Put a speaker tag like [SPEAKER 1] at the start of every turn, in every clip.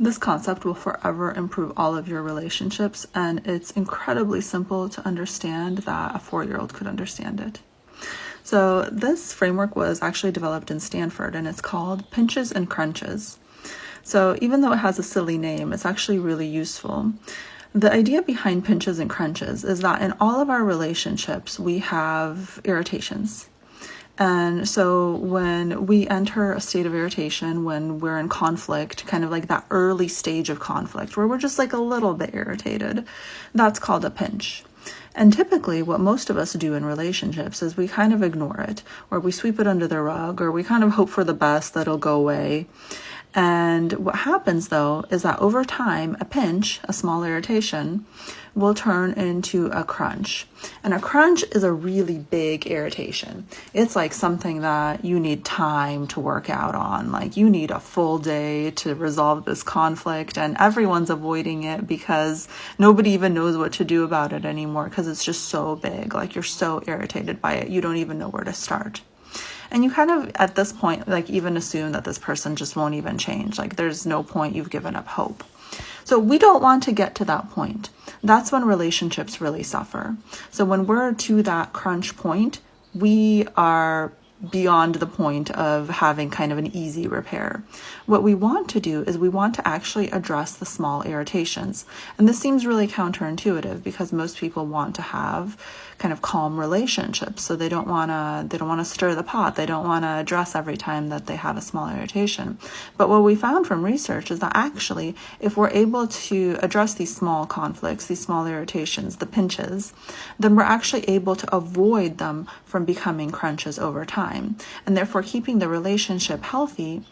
[SPEAKER 1] This concept will forever improve all of your relationships, and it's incredibly simple to understand that a 4-year-old could understand it. So this framework was actually developed in Stanford, and it's called pinches and crunches. So even though it has a silly name, it's actually really useful. The idea behind pinches and crunches is that in all of our relationships, we have irritations. And so when we enter a state of irritation, when we're in conflict, kind of like that early stage of conflict where we're just like a little bit irritated, that's called a pinch. And typically what most of us do in relationships is we kind of ignore it, or we sweep it under the rug, or we kind of hope for the best that it'll go away. And what happens though is that over time, a pinch, a small irritation, will turn into a crunch. And a crunch is a really big irritation. It's like something that you need time to work out on. Like you need a full day to resolve this conflict, and everyone's avoiding it because nobody even knows what to do about it anymore because it's just so big. Like you're so irritated by it, you don't even know where to start. And you kind of, at this point, like even assume that this person just won't even change. Like there's no point, you've given up hope. So we don't want to get to that point. That's when relationships really suffer. So when we're to that crunch point, we are beyond the point of having kind of an easy repair. What we want to do is we want to actually address the small irritations. And this seems really counterintuitive because most people want to have kind of calm relationships. So they don't want to stir the pot. They don't want to address every time that they have a small irritation. But what we found from research is that actually, if we're able to address these small conflicts, these small irritations, the pinches, then we're actually able to avoid them from becoming crunches over time, and therefore keeping the relationship healthy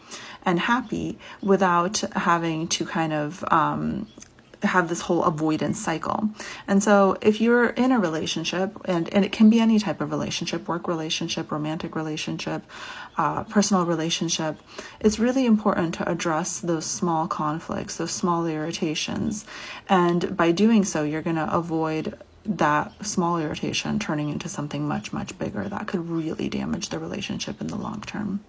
[SPEAKER 1] and happy without having to kind of have this whole avoidance cycle. And so if you're in a relationship, and it can be any type of relationship, work relationship, romantic relationship, personal relationship, it's really important to address those small conflicts, those small irritations. And by doing so, you're going to avoid that small irritation turning into something much, much bigger that could really damage the relationship in the long term.